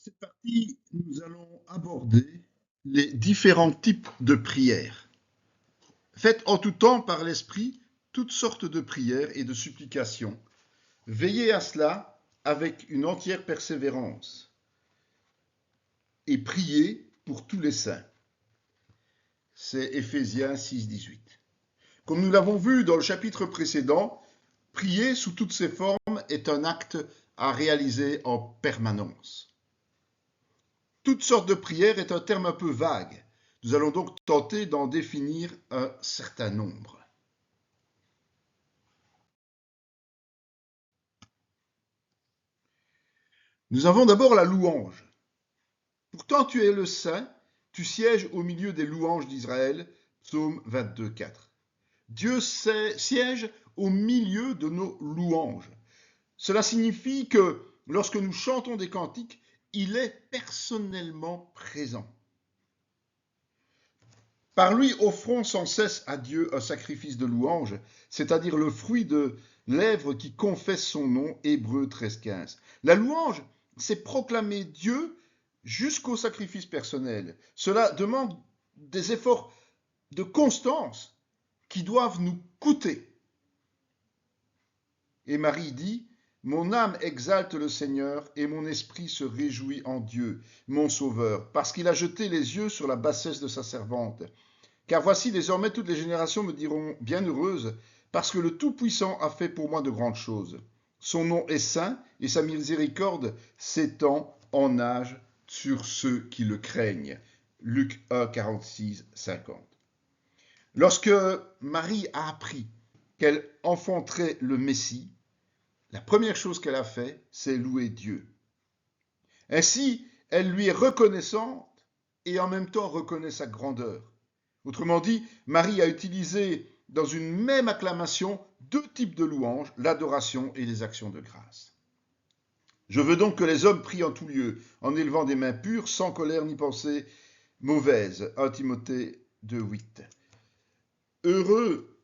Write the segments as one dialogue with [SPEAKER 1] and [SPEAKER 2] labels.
[SPEAKER 1] cette partie, nous allons aborder les différents types de prières. Faites en tout temps par l'Esprit toutes sortes de prières et de supplications. Veillez à cela avec une entière persévérance et priez pour tous les saints. C'est Éphésiens 6,18. Comme nous l'avons vu dans le chapitre précédent, prier sous toutes ses formes est un acte à réaliser en permanence. Toutes sortes de prières est un terme un peu vague. Nous allons donc tenter d'en définir un certain nombre. Nous avons d'abord la louange. Pourtant tu es le saint, tu sièges au milieu des louanges d'Israël, psaume 22, 4. Dieu siège au milieu de nos louanges. Cela signifie que lorsque nous chantons des cantiques, il est personnellement présent. Par lui, offrons sans cesse à Dieu un sacrifice de louange, c'est-à-dire le fruit de lèvres qui confessent son nom, Hébreux 13, 15. La louange, c'est proclamer Dieu jusqu'au sacrifice personnel. Cela demande des efforts de constance qui doivent nous coûter. Et Marie dit, « Mon âme exalte le Seigneur et mon esprit se réjouit en Dieu, mon Sauveur, parce qu'il a jeté les yeux sur la bassesse de sa servante. Car voici, désormais, toutes les générations me diront bienheureuse, parce que le Tout-Puissant a fait pour moi de grandes choses. Son nom est saint et sa miséricorde s'étend en âge sur ceux qui le craignent. » Luc 1, 46, 50. Lorsque Marie a appris qu'elle enfanterait le Messie, la première chose qu'elle a fait, c'est louer Dieu. Ainsi, elle lui est reconnaissante et en même temps reconnaît sa grandeur. Autrement dit, Marie a utilisé dans une même acclamation deux types de louanges, l'adoration et les actions de grâce. Je veux donc que les hommes prient en tout lieu, en élevant des mains pures, sans colère ni pensée mauvaise. 1 Timothée 2, 8. Heureux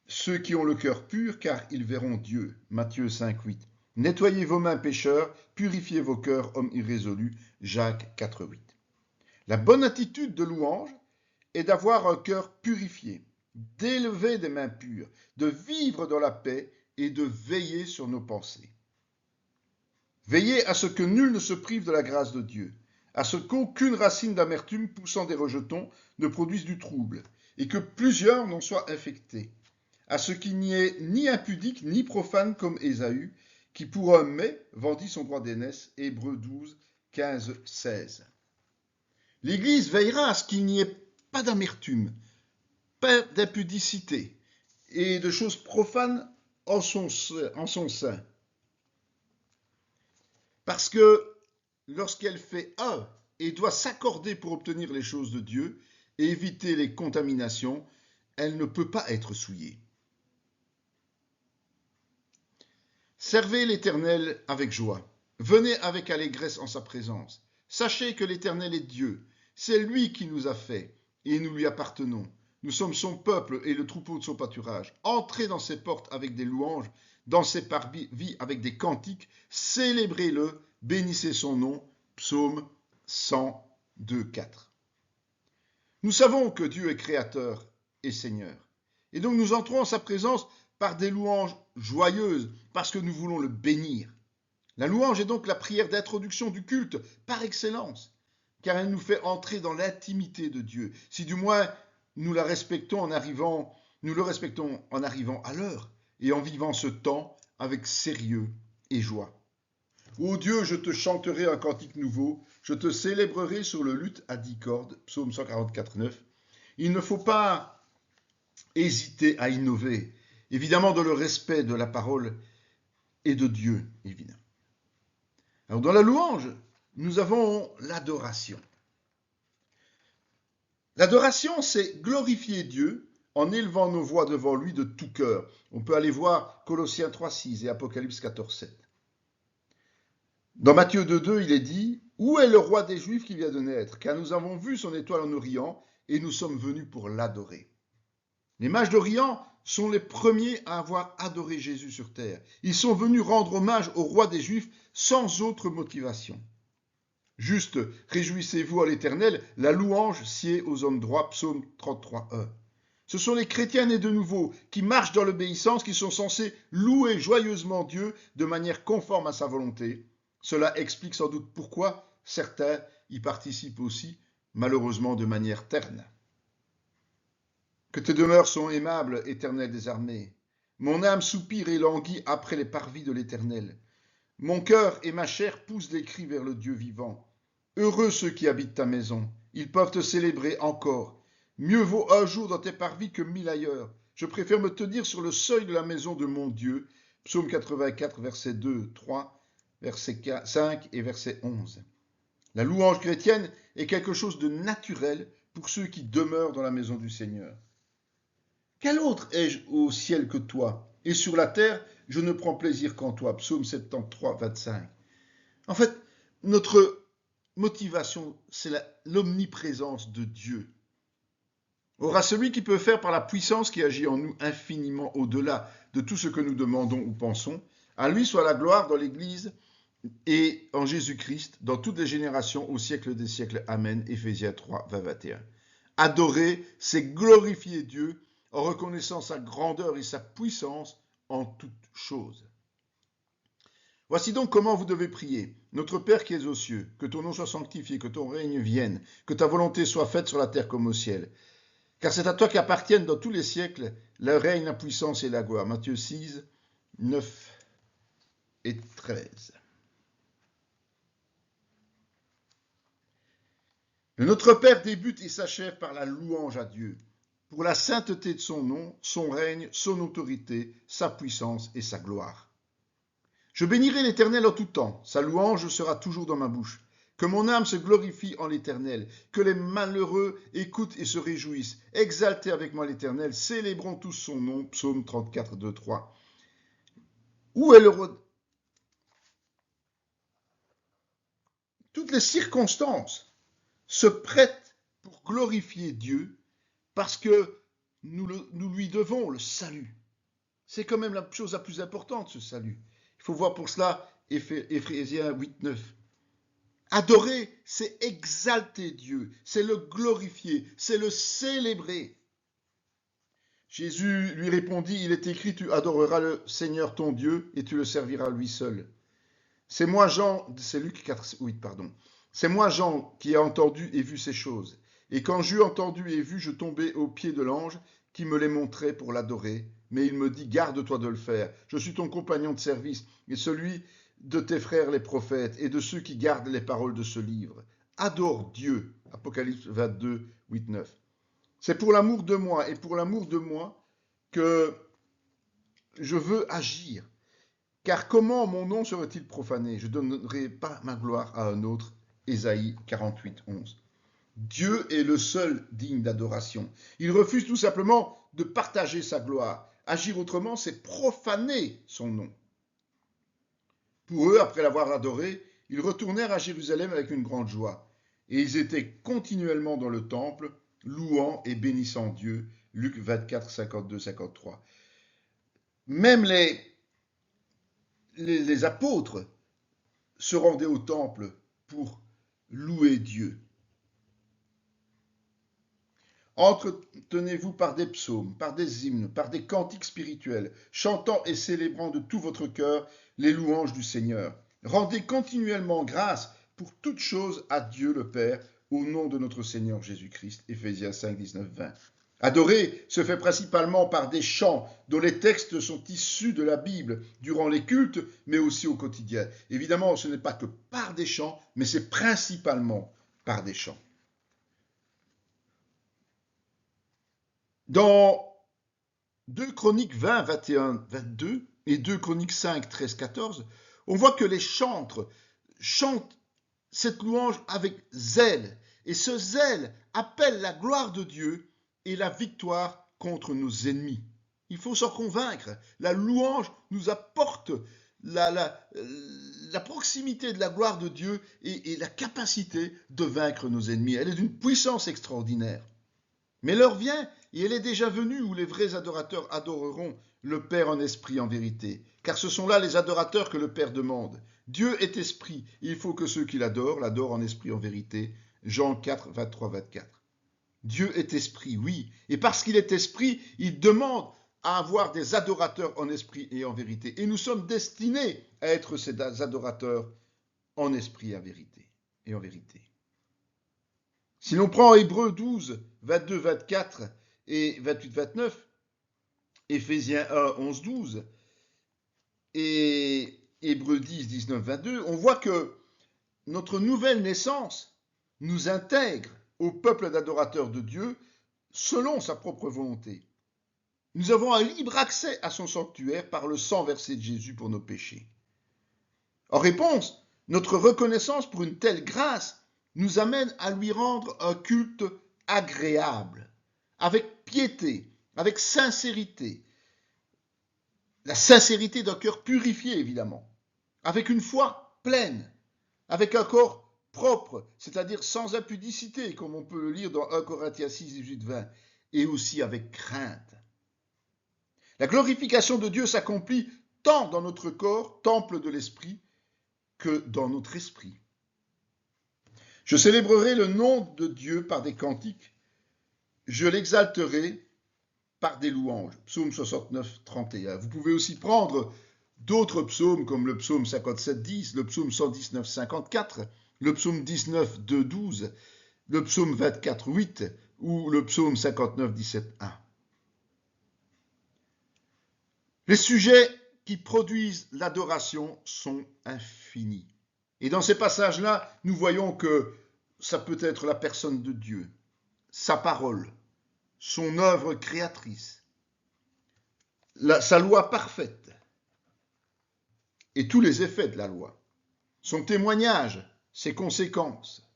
[SPEAKER 1] ceux qui ont le cœur pur, car ils verront Dieu. Matthieu 5, 8. Nettoyez vos mains pécheurs, purifiez vos cœurs hommes irrésolus. Jacques 4, 8. La bonne attitude de louange est d'avoir un cœur purifié, d'élever des mains pures, de vivre dans la paix et de veiller sur nos pensées. Veillez à ce que nul ne se prive de la grâce de Dieu, à ce qu'aucune racine d'amertume poussant des rejetons ne produise du trouble, et que plusieurs n'en soient infectés, à ce qu'il n'y ait ni impudique ni profane comme Ésaü, qui pour un mets vendit son droit d'aînesse, Hébreux 12, 15, 16. L'Église veillera à ce qu'il n'y ait pas d'amertume, pas d'impudicité et de choses profanes en son sein. Parce que lorsqu'elle fait un et doit s'accorder pour obtenir les choses de Dieu et éviter les contaminations, elle ne peut pas être souillée. Servez l'Éternel avec joie. Venez avec allégresse en sa présence. Sachez que l'Éternel est Dieu. C'est lui qui nous a fait et nous lui appartenons. Nous sommes son peuple et le troupeau de son pâturage. Entrez dans ses portes avec des louanges, dans ses parvis avec des cantiques. Célébrez-le, bénissez son nom. Psaume 102, 4. Nous savons que Dieu est créateur et Seigneur. Et donc nous entrons en sa présence par des louanges joyeuses, parce que nous voulons le bénir. La louange est donc la prière d'introduction du culte par excellence, car elle nous fait entrer dans l'intimité de Dieu. Si du moins nous le respectons en arrivant à l'heure et en vivant ce temps avec sérieux et joie. Ô Dieu, je te chanterai un cantique nouveau, je te célébrerai sur le luth à 10 cordes, psaume 144, 9. Il ne faut pas hésiter à innover, évidemment dans le respect de la parole et de Dieu, évidemment. Alors dans la louange, nous avons l'adoration. L'adoration, c'est glorifier Dieu en élevant nos voix devant lui de tout cœur. On peut aller voir Colossiens 3,6 et Apocalypse 14,7. Dans Matthieu 2,2, il est dit « Où est le roi des Juifs qui vient de naître? Car nous avons vu son étoile en Orient et nous sommes venus pour l'adorer. » Les mages d'Orient sont les premiers à avoir adoré Jésus sur terre. Ils sont venus rendre hommage au roi des Juifs sans autre motivation. Juste, réjouissez-vous à l'Éternel, la louange sied aux hommes droits, psaume 33:1. Ce sont les chrétiens nés de nouveau qui marchent dans l'obéissance, qui sont censés louer joyeusement Dieu de manière conforme à sa volonté. Cela explique sans doute pourquoi certains y participent aussi, malheureusement de manière terne. Que tes demeures sont aimables, Éternel des armées. Mon âme soupire et languit après les parvis de l'Éternel. Mon cœur et ma chair poussent des cris vers le Dieu vivant. Heureux ceux qui habitent ta maison, ils peuvent te célébrer encore. Mieux vaut un jour dans tes parvis que 1000 ailleurs. Je préfère me tenir sur le seuil de la maison de mon Dieu. Psaume 84, versets 2, 3, verset 5 et verset 11. La louange chrétienne est quelque chose de naturel pour ceux qui demeurent dans la maison du Seigneur. Quel autre ai-je au ciel que toi? Et sur la terre, je ne prends plaisir qu'en toi. Psaume 73, 25. En fait, notre motivation, c'est l'omniprésence de Dieu. Or, à celui qui peut faire par la puissance qui agit en nous infiniment au-delà de tout ce que nous demandons ou pensons, à lui soit la gloire dans l'Église et en Jésus-Christ, dans toutes les générations, au siècle des siècles. Amen. Éphésiens 3, 20, 21. Adorer, c'est glorifier Dieu en reconnaissant sa grandeur et sa puissance en toutes choses. Voici donc comment vous devez prier. Notre Père qui es aux cieux, que ton nom soit sanctifié, que ton règne vienne, que ta volonté soit faite sur la terre comme au ciel. Car c'est à toi qu'appartiennent dans tous les siècles le règne, la puissance et la gloire. Matthieu 6, 9 et 13. Le Notre Père débute et s'achève par la louange à Dieu, pour la sainteté de son nom, son règne, son autorité, sa puissance et sa gloire. Je bénirai l'Éternel en tout temps, sa louange sera toujours dans ma bouche. Que mon âme se glorifie en l'Éternel, que les malheureux écoutent et se réjouissent. Exaltez avec moi l'Éternel, célébrons tous son nom. Psaume 34, 2, 3. Où est le roi? Toutes les circonstances se prêtent pour glorifier Dieu parce que nous lui devons le salut. C'est quand même la chose la plus importante, ce salut. Il faut voir pour cela Éphésiens 8, 9. Adorer, c'est exalter Dieu, c'est le glorifier, c'est le célébrer. Jésus lui répondit, il est écrit, tu adoreras le Seigneur ton Dieu et tu le serviras lui seul. C'est moi Jean, c'est Luc 4, 8, pardon. C'est moi Jean qui ai entendu et vu ces choses. Et quand j'eus entendu et vu, je tombai aux pieds de l'ange qui me les montrait pour l'adorer. Mais il me dit, garde-toi de le faire. Je suis ton compagnon de service et celui de tes frères les prophètes et de ceux qui gardent les paroles de ce livre. Adore Dieu. Apocalypse 22, 8, 9. C'est pour l'amour de moi et pour l'amour de moi que je veux agir. Car comment mon nom serait-il profané? Je ne donnerai pas ma gloire à un autre. Ésaïe 48, 11. Dieu est le seul digne d'adoration. Il refuse tout simplement de partager sa gloire. Agir autrement, c'est profaner son nom. Pour eux, après l'avoir adoré, ils retournèrent à Jérusalem avec une grande joie. Et ils étaient continuellement dans le temple, louant et bénissant Dieu. Luc 24, 52, 53. Même les apôtres se rendaient au temple pour louer Dieu. Entretenez-vous par des psaumes, par des hymnes, par des cantiques spirituels, chantant et célébrant de tout votre cœur les louanges du Seigneur. Rendez continuellement grâce pour toutes choses à Dieu le Père, au nom de notre Seigneur Jésus-Christ. Éphésiens 5, 19, 20. Adorer se fait principalement par des chants dont les textes sont issus de la Bible durant les cultes, mais aussi au quotidien. Évidemment, ce n'est pas que par des chants, mais c'est principalement par des chants. Dans 2 Chroniques 20, 21, 22 et 2 Chroniques 5, 13, 14, on voit que les chantres chantent cette louange avec zèle. Et ce zèle appelle la gloire de Dieu et la victoire contre nos ennemis. Il faut s'en convaincre. La louange nous apporte la proximité de la gloire de Dieu et la capacité de vaincre nos ennemis. Elle est d'une puissance extraordinaire. Mais l'heure vient et elle est déjà venue où les vrais adorateurs adoreront le Père en esprit en vérité, car ce sont là les adorateurs que le Père demande. Dieu est esprit, et il faut que ceux qui l'adorent en esprit en vérité. Jean 4, 23, 24. Dieu est esprit, oui, et parce qu'il est esprit, il demande à avoir des adorateurs en esprit et en vérité. Et nous sommes destinés à être ces adorateurs en esprit et en vérité. Si l'on prend Hébreux 12, 22, 24 et 28, 29, Éphésiens 1, 11, 12 et Hébreux 10, 19, 22, on voit que notre nouvelle naissance nous intègre au peuple d'adorateurs de Dieu selon sa propre volonté. Nous avons un libre accès à son sanctuaire par le sang versé de Jésus pour nos péchés. En réponse, notre reconnaissance pour une telle grâce nous amène à lui rendre un culte agréable, avec piété, avec sincérité. La sincérité d'un cœur purifié, évidemment, avec une foi pleine, avec un corps propre, c'est-à-dire sans impudicité, comme on peut le lire dans 1 Corinthiens 6, 18, 20, et aussi avec crainte. La glorification de Dieu s'accomplit tant dans notre corps, temple de l'esprit, que dans notre esprit. Je célébrerai le nom de Dieu par des cantiques, je l'exalterai par des louanges. Psaume 69, 31. Vous pouvez aussi prendre d'autres psaumes comme le psaume 57, 10, le psaume 119, 54, le psaume 19, 2, 12, le psaume 24, 8 ou le psaume 59, 17, 1. Les sujets qui produisent l'adoration sont infinis. Et dans ces passages-là, nous voyons que ça peut être la personne de Dieu, sa parole, son œuvre créatrice, sa loi parfaite et tous les effets de la loi, son témoignage, ses conséquences,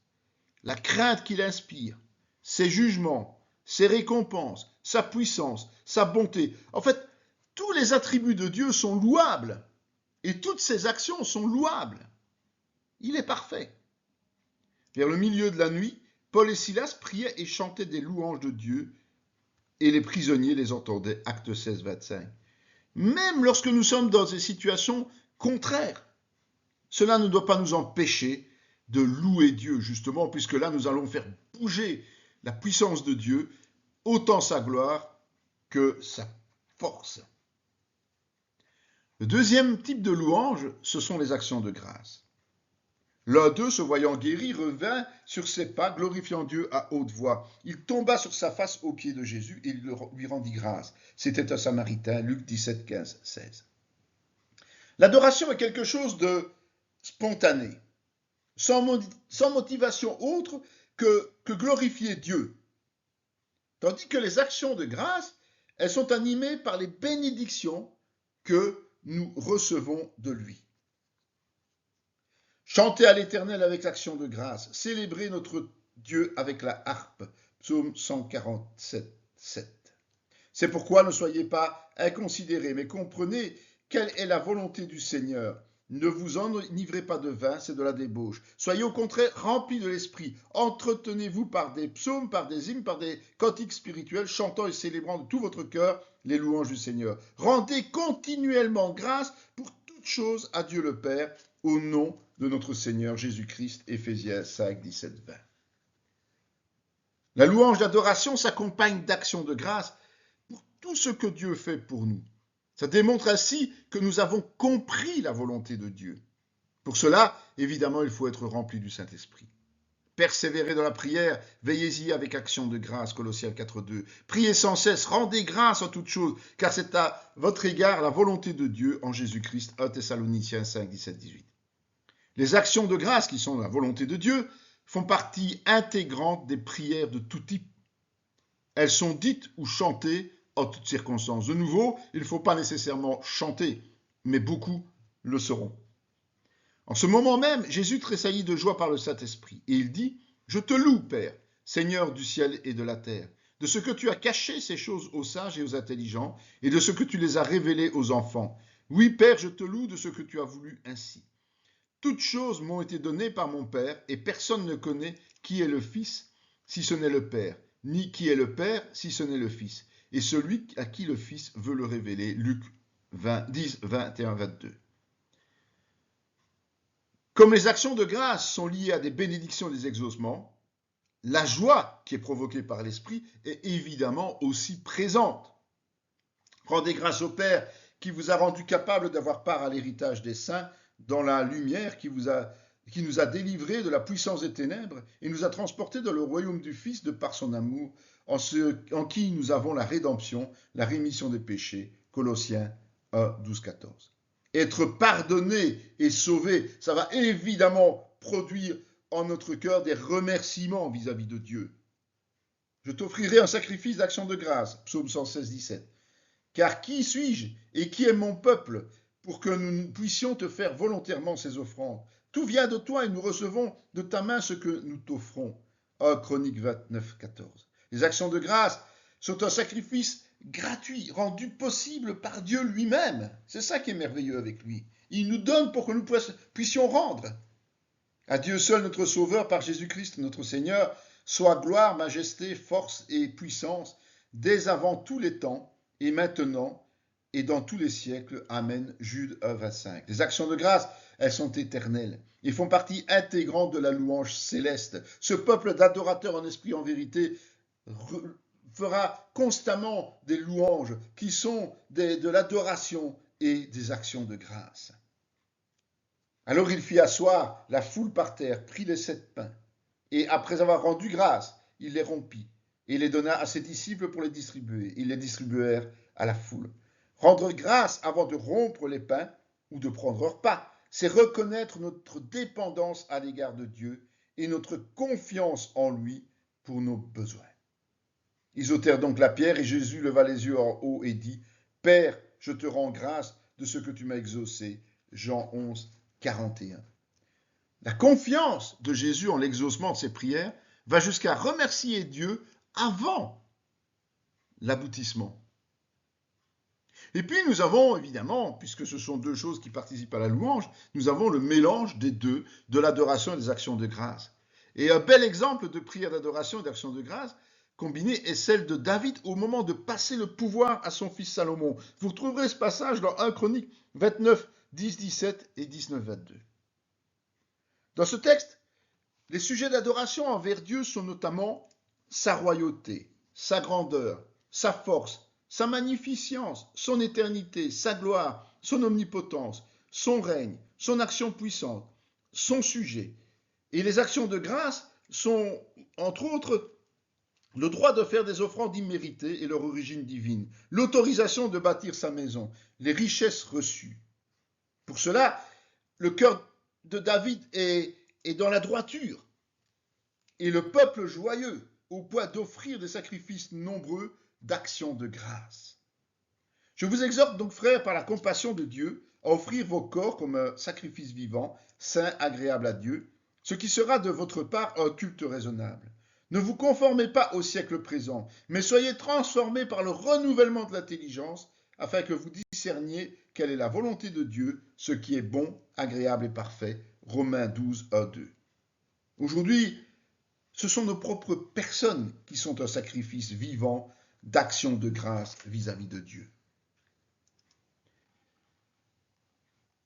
[SPEAKER 1] la crainte qu'il inspire, ses jugements, ses récompenses, sa puissance, sa bonté. En fait, tous les attributs de Dieu sont louables et toutes ses actions sont louables. Il est parfait. Vers le milieu de la nuit, Paul et Silas priaient et chantaient des louanges de Dieu et les prisonniers les entendaient. Actes 16, 25. Même lorsque nous sommes dans des situations contraires, cela ne doit pas nous empêcher de louer Dieu, justement, puisque là, nous allons faire bouger la puissance de Dieu, autant sa gloire que sa force. Le deuxième type de louange, ce sont les actions de grâce. L'un d'eux, se voyant guéri, revint sur ses pas, glorifiant Dieu à haute voix. Il tomba sur sa face aux pieds de Jésus et il lui rendit grâce. C'était un Samaritain, Luc 17, 15, 16. L'adoration est quelque chose de spontané, sans motivation autre que glorifier Dieu. Tandis que les actions de grâce, elles sont animées par les bénédictions que nous recevons de lui. Chantez à l'Éternel avec l'action de grâce, célébrez notre Dieu avec la harpe. Psaume 147, 7. C'est pourquoi ne soyez pas inconsidérés, mais comprenez quelle est la volonté du Seigneur. Ne vous enivrez pas de vin, c'est de la débauche. Soyez au contraire remplis de l'esprit. Entretenez-vous par des psaumes, par des hymnes, par des cantiques spirituels, chantant et célébrant de tout votre cœur les louanges du Seigneur. Rendez continuellement grâce pour toutes choses à Dieu le Père, au nom de notre Seigneur Jésus-Christ. Éphésiens 5, 17, 20. La louange d'adoration s'accompagne d'actions de grâce pour tout ce que Dieu fait pour nous. Ça démontre ainsi que nous avons compris la volonté de Dieu. Pour cela, évidemment, il faut être rempli du Saint-Esprit. Persévérez dans la prière, veillez-y avec action de grâce, Colossiens 4, 2. Priez sans cesse, rendez grâce en toutes choses, car c'est à votre égard la volonté de Dieu en Jésus-Christ, 1 Thessaloniciens 5, 17, 18. Les actions de grâce, qui sont la volonté de Dieu, font partie intégrante des prières de tout type. Elles sont dites ou chantées en toutes circonstances. De nouveau, il ne faut pas nécessairement chanter, mais beaucoup le seront. En ce moment même, Jésus tressaillit de joie par le Saint-Esprit, et il dit « Je te loue, Père, Seigneur du ciel et de la terre, de ce que tu as caché ces choses aux sages et aux intelligents, et de ce que tu les as révélées aux enfants. Oui, Père, je te loue de ce que tu as voulu ainsi. Toutes choses m'ont été données par mon Père, et personne ne connaît qui est le Fils, si ce n'est le Père, ni qui est le Père, si ce n'est le Fils, et celui à qui le Fils veut le révéler. Luc 10, 21, 22. Comme les actions de grâce sont liées à des bénédictions et des exaucements, la joie qui est provoquée par l'Esprit est évidemment aussi présente. Rendez grâce au Père qui vous a rendu capable d'avoir part à l'héritage des saints dans la lumière qui nous a délivrés de la puissance des ténèbres et nous a transportés dans le royaume du Fils de par son amour, en qui nous avons la rédemption, la rémission des péchés. Colossiens 1, 12, 14. Être pardonné et sauvé, ça va évidemment produire en notre cœur des remerciements vis-à-vis de Dieu. Je t'offrirai un sacrifice d'action de grâce, psaume 116, 17. Car qui suis-je et qui est mon peuple pour que nous puissions te faire volontairement ces offrandes? Tout vient de toi et nous recevons de ta main ce que nous t'offrons. 1 Chroniques 29, 14. Les actions de grâce sont un sacrifice gratuit, rendu possible par Dieu lui-même. C'est ça qui est merveilleux avec lui. Il nous donne pour que nous puissions rendre. À Dieu seul, notre Sauveur, par Jésus-Christ, notre Seigneur, soit gloire, majesté, force et puissance, dès avant tous les temps, et maintenant, et dans tous les siècles. Amen. Jude 1, 25. Les actions de grâce, elles sont éternelles. Ils font partie intégrante de la louange céleste. Ce peuple d'adorateurs en esprit, en vérité, fera constamment des louanges qui sont de l'adoration et des actions de grâce. Alors il fit asseoir la foule par terre, prit les 7 pains, et après avoir rendu grâce, il les rompit, et les donna à ses disciples pour les distribuer. Ils les distribuèrent à la foule. Rendre grâce avant de rompre les pains ou de prendre leur repas, c'est reconnaître notre dépendance à l'égard de Dieu et notre confiance en lui pour nos besoins. Ils ôtèrent donc la pierre, et Jésus leva les yeux en haut et dit, « Père, je te rends grâce de ce que tu m'as exaucé. » Jean 11, 41. La confiance de Jésus en l'exaucement de ses prières va jusqu'à remercier Dieu avant l'aboutissement. Et puis nous avons évidemment, puisque ce sont deux choses qui participent à la louange, nous avons le mélange des deux, de l'adoration et des actions de grâce. Et un bel exemple de prière d'adoration et d'action de grâce combinée est celle de David au moment de passer le pouvoir à son fils Salomon. Vous retrouverez ce passage dans 1 Chroniques 29, 10, 17 et 19, 22. Dans ce texte, les sujets d'adoration envers Dieu sont notamment sa royauté, sa grandeur, sa force, sa magnificence, son éternité, sa gloire, son omnipotence, son règne, son action puissante, son sujet. Et les actions de grâce sont, entre autres, le droit de faire des offrandes imméritées et leur origine divine, l'autorisation de bâtir sa maison, les richesses reçues. Pour cela, le cœur de David est dans la droiture, et le peuple joyeux, au point d'offrir des sacrifices nombreux d'actions de grâce. Je vous exhorte donc, frères, par la compassion de Dieu, à offrir vos corps comme un sacrifice vivant, saint, agréable à Dieu, ce qui sera de votre part un culte raisonnable. Ne vous conformez pas au siècle présent, mais soyez transformés par le renouvellement de l'intelligence, afin que vous discerniez quelle est la volonté de Dieu, ce qui est bon, agréable et parfait. Romains 12, 1, 2. Aujourd'hui, ce sont nos propres personnes qui sont un sacrifice vivant d'action de grâce vis-à-vis de Dieu.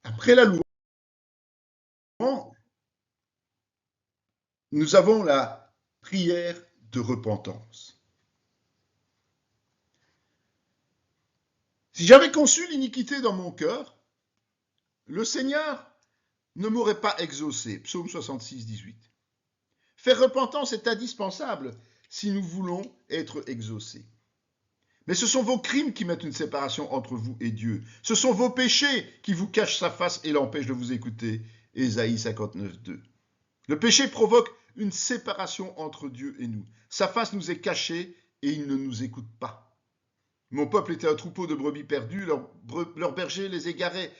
[SPEAKER 1] Après la louange, nous avons la prière de repentance. Si j'avais conçu l'iniquité dans mon cœur, le Seigneur ne m'aurait pas exaucé. Psaume 66, 18. Faire repentance est indispensable si nous voulons être exaucés. Mais ce sont vos crimes qui mettent une séparation entre vous et Dieu. Ce sont vos péchés qui vous cachent sa face et l'empêchent de vous écouter. Ésaïe 59, 2. Le péché provoque une séparation entre Dieu et nous. Sa face nous est cachée et il ne nous écoute pas. Mon peuple était un troupeau de brebis perdues, leurs bergers les égaraient,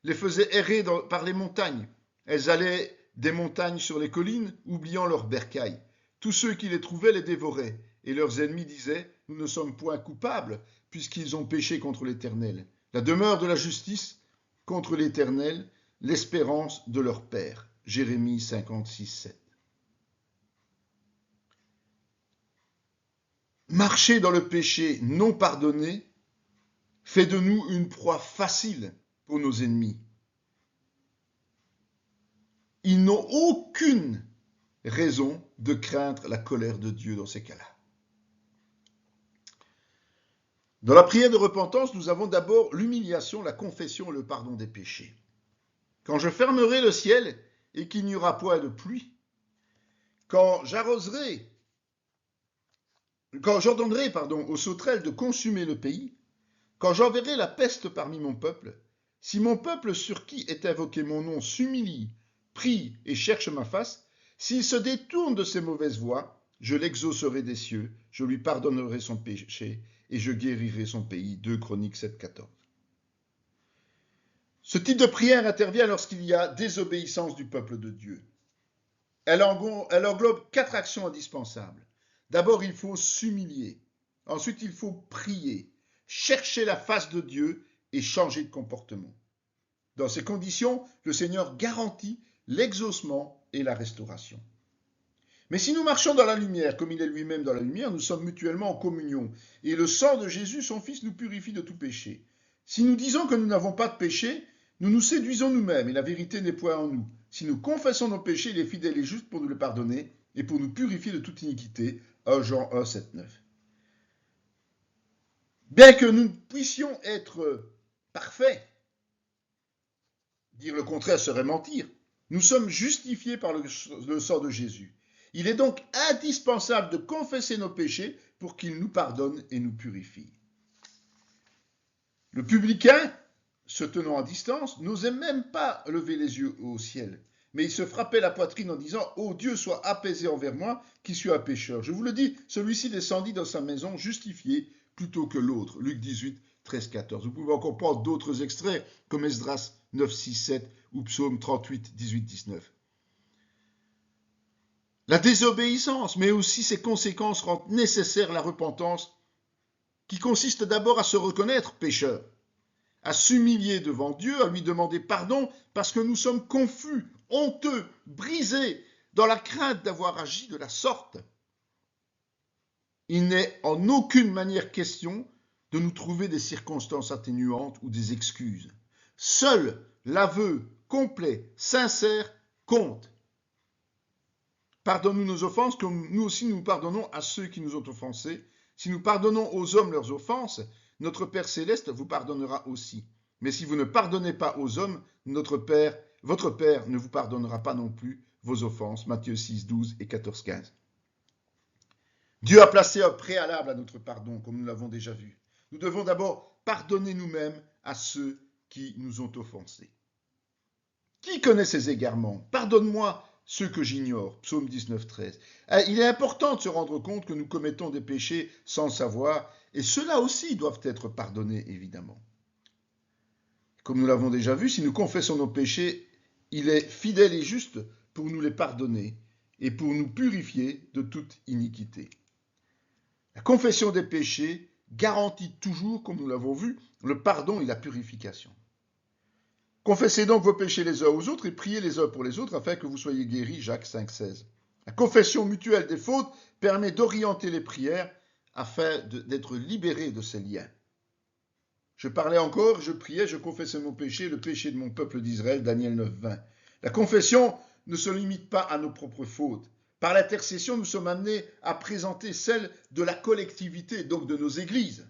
[SPEAKER 1] les faisaient errer par les montagnes. Elles allaient des montagnes sur les collines, oubliant leurs bercailles. Tous ceux qui les trouvaient les dévoraient, et leurs ennemis disaient « Nous ne sommes point coupables, puisqu'ils ont péché contre l'Éternel. La demeure de la justice contre l'Éternel, l'espérance de leur père. » Jérémie 56, 7. marcher dans le péché non pardonné fait de nous une proie facile pour nos ennemis. Ils n'ont aucune raison de craindre la colère de Dieu dans ces cas-là. Dans la prière de repentance, nous avons d'abord l'humiliation, la confession et le pardon des péchés. Quand je fermerai le ciel et qu'il n'y aura point de pluie, quand j'ordonnerai aux sauterelles de consumer le pays, quand j'enverrai la peste parmi mon peuple, si mon peuple sur qui est invoqué mon nom s'humilie, prie et cherche ma face, s'il se détourne de ses mauvaises voies, je l'exaucerai des cieux, je lui pardonnerai son péché et je guérirai son pays. 2 Chroniques 7,14. Ce type de prière intervient lorsqu'il y a désobéissance du peuple de Dieu. Elle englobe 4 actions indispensables. D'abord, il faut s'humilier. Ensuite, il faut prier, chercher la face de Dieu et changer de comportement. Dans ces conditions, le Seigneur garantit l'exaucement et la restauration. Mais si nous marchons dans la lumière, comme il est lui-même dans la lumière, nous sommes mutuellement en communion. Et le sang de Jésus, son Fils, nous purifie de tout péché. Si nous disons que nous n'avons pas de péché, nous nous séduisons nous-mêmes et la vérité n'est point en nous. Si nous confessons nos péchés, il est fidèle et juste pour nous les pardonner et pour nous purifier de toute iniquité. 1 Jean 1, 7, 9. Bien que nous puissions être parfaits, dire le contraire serait mentir, nous sommes justifiés par le sang de Jésus. Il est donc indispensable de confesser nos péchés pour qu'il nous pardonne et nous purifie. Le publicain, se tenant à distance, n'osait même pas lever les yeux au ciel, mais il se frappait la poitrine en disant « Ô Dieu, sois apaisé envers moi, qui suis un pécheur. » Je vous le dis, celui-ci descendit dans sa maison justifié plutôt que l'autre. Luc 18, 13, 14. Vous pouvez encore prendre d'autres extraits, comme Esdras 9, 6, 7 ou Psaume 38, 18, 19. La désobéissance, mais aussi ses conséquences rendent nécessaire la repentance, qui consiste d'abord à se reconnaître pécheur, à s'humilier devant Dieu, à lui demander pardon, parce que nous sommes confus, honteux, brisés, dans la crainte d'avoir agi de la sorte. Il n'est en aucune manière question de nous trouver des circonstances atténuantes ou des excuses. Seul l'aveu complet, sincère, compte. Pardonne-nous nos offenses, comme nous aussi nous pardonnons à ceux qui nous ont offensés. Si nous pardonnons aux hommes leurs offenses, notre Père céleste vous pardonnera aussi. Mais si vous ne pardonnez pas aux hommes, votre Père ne vous pardonnera pas non plus vos offenses. Matthieu 6, 12 et 14, 15. Dieu a placé un préalable à notre pardon, comme nous l'avons déjà vu. Nous devons d'abord pardonner nous-mêmes à ceux qui nous ont offensés. Qui connaît ces égarements? Pardonne-moi ceux que j'ignore. Psaume 19, 13. Il est important de se rendre compte que nous commettons des péchés sans savoir, et ceux-là aussi doivent être pardonnés, évidemment. Comme nous l'avons déjà vu, si nous confessons nos péchés, il est fidèle et juste pour nous les pardonner et pour nous purifier de toute iniquité. La confession des péchés garantit toujours, comme nous l'avons vu, le pardon et la purification. Confessez donc vos péchés les uns aux autres et priez les uns pour les autres afin que vous soyez guéris, Jacques 5, 16. La confession mutuelle des fautes permet d'orienter les prières afin d'être libérés de ces liens. Je parlais encore, je priais, je confessais mon péché, le péché de mon peuple d'Israël, Daniel 9, 20. La confession ne se limite pas à nos propres fautes. Par l'intercession, nous sommes amenés à présenter celle de la collectivité, donc de nos églises.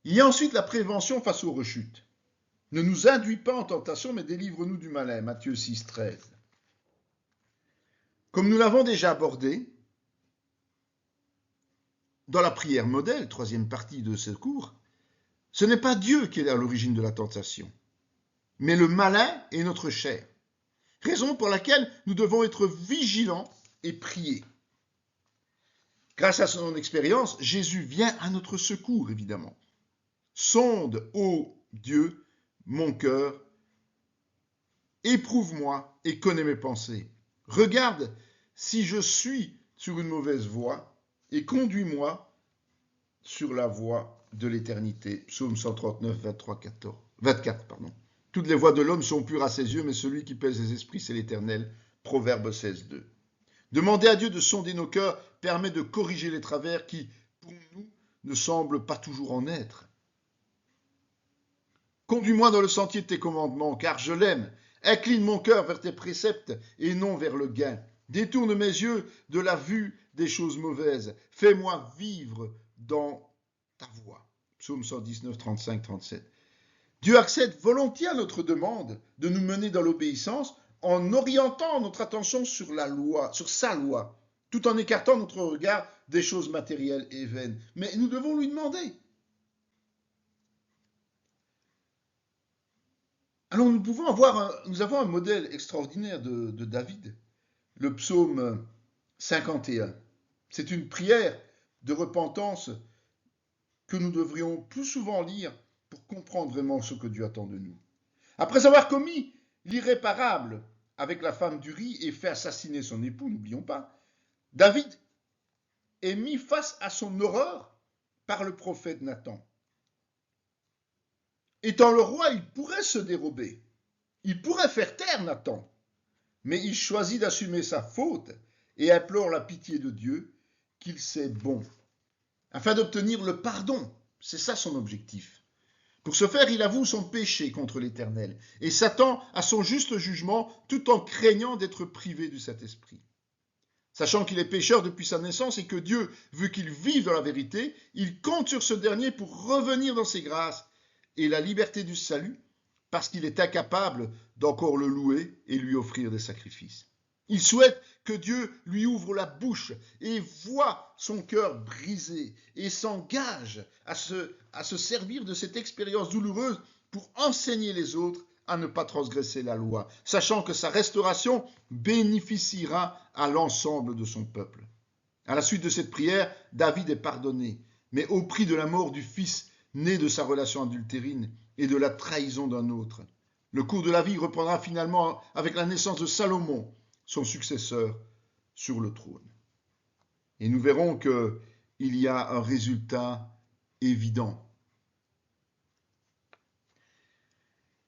[SPEAKER 1] Il y a ensuite la prévention face aux rechutes. Ne nous induis pas en tentation, mais délivre-nous du malin. Matthieu 6, 13. Comme nous l'avons déjà abordé, dans la prière modèle, troisième partie de ce cours, ce n'est pas Dieu qui est à l'origine de la tentation, mais le malin et notre chair. Raison pour laquelle nous devons être vigilants et prier. Grâce à son expérience, Jésus vient à notre secours, évidemment. Sonde, ô Dieu, mon cœur, éprouve-moi et connais mes pensées. Regarde si je suis sur une mauvaise voie et conduis-moi sur la voie de l'éternité. Psaume 139, 24. Toutes les voies de l'homme sont pures à ses yeux, mais celui qui pèse les esprits, c'est l'Éternel. Proverbe 16, 2. Demander à Dieu de sonder nos cœurs permet de corriger les travers qui, pour nous, ne semblent pas toujours en être. Conduis-moi dans le sentier de tes commandements, car je l'aime. Incline mon cœur vers tes préceptes et non vers le gain. Détourne mes yeux de la vue des choses mauvaises. Fais-moi vivre dans ta voie. Psaume 119, 35, 37. Dieu accède volontiers à notre demande de nous mener dans l'obéissance en orientant notre attention sur la loi, sur sa loi, tout en écartant notre regard des choses matérielles et vaines. Mais nous devons lui demander. Alors nous avons un modèle extraordinaire de David, le psaume 51. C'est une prière de repentance que nous devrions plus souvent lire pour comprendre vraiment ce que Dieu attend de nous. Après avoir commis l'irréparable avec la femme d'Uri et fait assassiner son époux, n'oublions pas, David est mis face à son horreur par le prophète Nathan. Étant le roi, il pourrait se dérober, il pourrait faire taire Nathan, mais il choisit d'assumer sa faute et implore la pitié de Dieu qu'il sait bon, afin d'obtenir le pardon. C'est ça son objectif. Pour ce faire, il avoue son péché contre l'Éternel et s'attend à son juste jugement tout en craignant d'être privé du Saint-Esprit. Sachant qu'il est pécheur depuis sa naissance et que Dieu veut qu'il vive dans la vérité, il compte sur ce dernier pour revenir dans ses grâces et la liberté du salut, parce qu'il est incapable d'encore le louer et lui offrir des sacrifices. Il souhaite que Dieu lui ouvre la bouche et voit son cœur brisé et s'engage à se servir de cette expérience douloureuse pour enseigner les autres à ne pas transgresser la loi, sachant que sa restauration bénéficiera à l'ensemble de son peuple. À la suite de cette prière, David est pardonné, mais au prix de la mort du fils né de sa relation adultérine et de la trahison d'un autre. Le cours de la vie reprendra finalement avec la naissance de Salomon, son successeur sur le trône. Et nous verrons qu'il y a un résultat évident.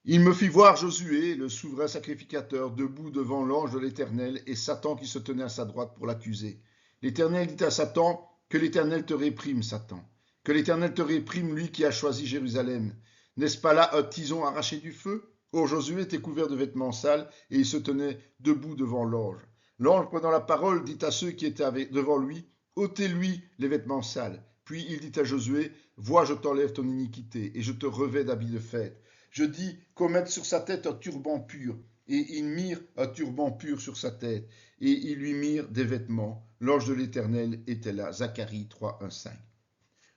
[SPEAKER 1] Il me fit voir Josué, le souverain sacrificateur, debout devant l'ange de l'Éternel et Satan qui se tenait à sa droite pour l'accuser. L'Éternel dit à Satan, que l'Éternel te réprime, Satan, que l'Éternel te réprime, lui qui a choisi Jérusalem. N'est-ce pas là un tison arraché du feu? Or Josué était couvert de vêtements sales et il se tenait debout devant l'ange. L'ange, prenant la parole, dit à ceux qui étaient devant lui, ôtez-lui les vêtements sales. Puis il dit à Josué, vois, je t'enlève ton iniquité et je te revêts d'habits de fête. Je dis qu'on mette sur sa tête un turban pur. Et ils mirent un turban pur sur sa tête et ils lui mirent des vêtements. L'ange de l'Éternel était là. Zacharie 3, 1, 5.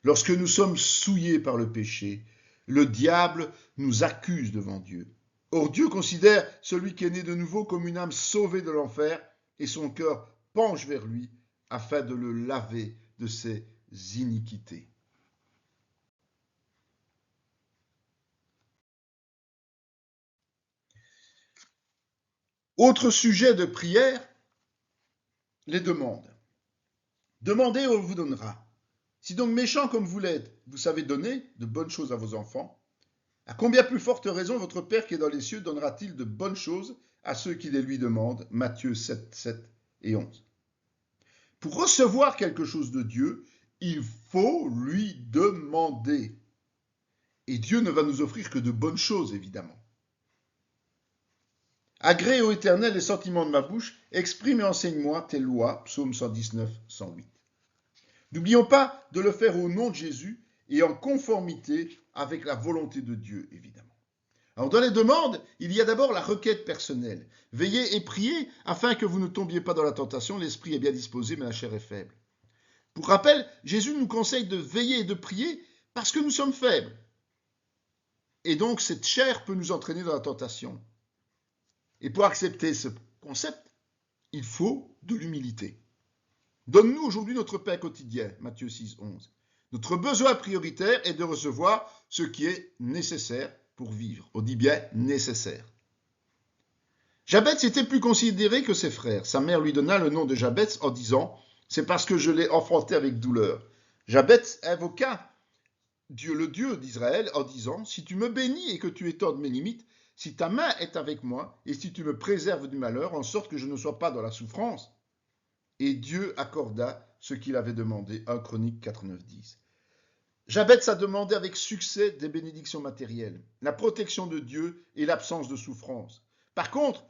[SPEAKER 1] Lorsque nous sommes souillés par le péché, le diable nous accuse devant Dieu. Or Dieu considère celui qui est né de nouveau comme une âme sauvée de l'enfer et son cœur penche vers lui afin de le laver de ses iniquités. Autre sujet de prière, les demandes. Demandez et on vous donnera. Si donc méchant comme vous l'êtes, vous savez donner de bonnes choses à vos enfants, à combien plus forte raison votre Père qui est dans les cieux donnera-t-il de bonnes choses à ceux qui les lui demandent? Matthieu 7, 7 et 11. Pour recevoir quelque chose de Dieu, il faut lui demander. Et Dieu ne va nous offrir que de bonnes choses, évidemment. Agrée ô Éternel les sentiments de ma bouche, exprime et enseigne-moi tes lois. Psaume 119, 108. N'oublions pas de le faire au nom de Jésus et en conformité avec la volonté de Dieu, évidemment. Alors dans les demandes, il y a d'abord la requête personnelle. Veillez et priez afin que vous ne tombiez pas dans la tentation. L'esprit est bien disposé, mais la chair est faible. Pour rappel, Jésus nous conseille de veiller et de prier parce que nous sommes faibles. Et donc cette chair peut nous entraîner dans la tentation. Et pour accepter ce concept, il faut de l'humilité. Donne-nous aujourd'hui notre pain quotidien, Matthieu 6, 11. Notre besoin prioritaire est de recevoir ce qui est nécessaire pour vivre. On dit bien nécessaire. Jabez était plus considéré que ses frères. Sa mère lui donna le nom de Jabez en disant « C'est parce que je l'ai enfanté avec douleur ». Jabez invoqua Dieu, le Dieu d'Israël, en disant « Si tu me bénis et que tu étendes mes limites, si ta main est avec moi et si tu me préserves du malheur, en sorte que je ne sois pas dans la souffrance, et Dieu accorda ce qu'il avait demandé. 1 Chroniques 4, 9, 10. Jabez a demandé avec succès des bénédictions matérielles, la protection de Dieu et l'absence de souffrance. Par contre,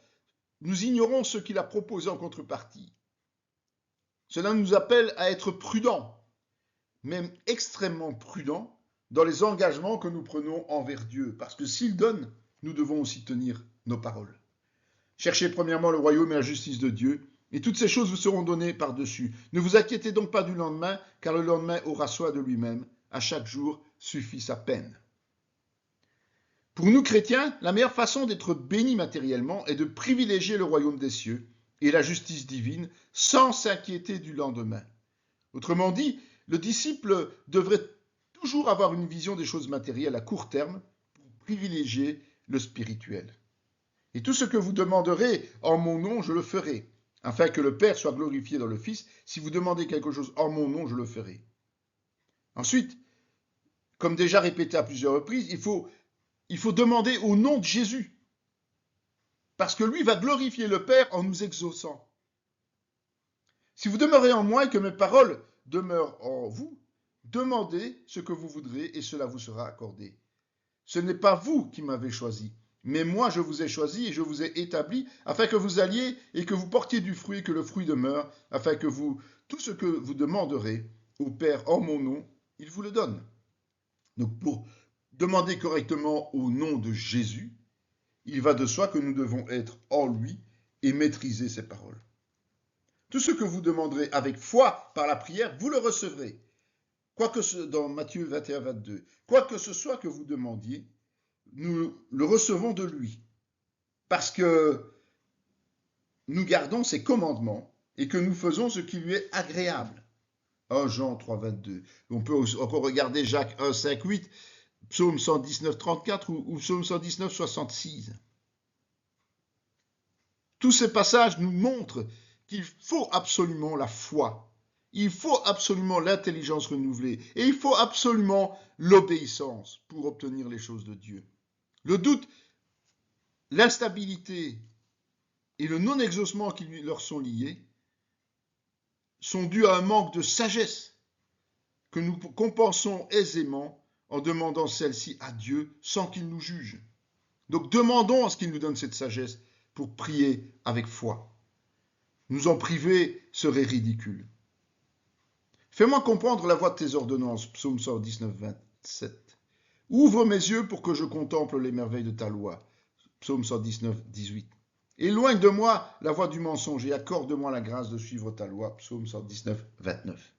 [SPEAKER 1] nous ignorons ce qu'il a proposé en contrepartie. Cela nous appelle à être prudents, même extrêmement prudents, dans les engagements que nous prenons envers Dieu, parce que s'il donne, nous devons aussi tenir nos paroles. Cherchez premièrement le royaume et la justice de Dieu, et toutes ces choses vous seront données par-dessus. Ne vous inquiétez donc pas du lendemain, car le lendemain aura soin de lui-même. À chaque jour suffit sa peine. Pour nous chrétiens, la meilleure façon d'être bénis matériellement est de privilégier le royaume des cieux et la justice divine sans s'inquiéter du lendemain. Autrement dit, le disciple devrait toujours avoir une vision des choses matérielles à court terme pour privilégier le spirituel. Et tout ce que vous demanderez en mon nom, je le ferai, afin que le Père soit glorifié dans le Fils. Si vous demandez quelque chose en mon nom, je le ferai. Ensuite, comme déjà répété à plusieurs reprises, il faut demander au nom de Jésus, parce que lui va glorifier le Père en nous exaucant. Si vous demeurez en moi et que mes paroles demeurent en vous, demandez ce que vous voudrez et cela vous sera accordé. Ce n'est pas vous qui m'avez choisi, mais moi je vous ai choisi et je vous ai établi afin que vous alliez et que vous portiez du fruit et que le fruit demeure, afin que tout ce que vous demanderez au Père en mon nom, il vous le donne. Donc pour demander correctement au nom de Jésus, il va de soi que nous devons être en lui et maîtriser ses paroles. Tout ce que vous demanderez avec foi par la prière, vous le recevrez. Dans Matthieu 21, 22, quoi que ce soit que vous demandiez, nous le recevons de lui. Parce que nous gardons ses commandements et que nous faisons ce qui lui est agréable. 1 Jean 3, 22. On peut encore regarder Jacques 1, 5, 8, Psaume 119, 34 ou Psaume 119, 66. Tous ces passages nous montrent qu'il faut absolument la foi, il faut absolument l'intelligence renouvelée et il faut absolument l'obéissance pour obtenir les choses de Dieu. Le doute, l'instabilité et le non-exaucement qui leur sont liés sont dus à un manque de sagesse que nous compensons aisément en demandant celle-ci à Dieu sans qu'il nous juge. Donc demandons à ce qu'il nous donne cette sagesse pour prier avec foi. Nous en priver serait ridicule. Fais-moi comprendre la voie de tes ordonnances, Psaume 119, 27. Ouvre mes yeux pour que je contemple les merveilles de ta loi, Psaume 119, 18. Éloigne de moi la voie du mensonge et accorde-moi la grâce de suivre ta loi, Psaume 119, 29.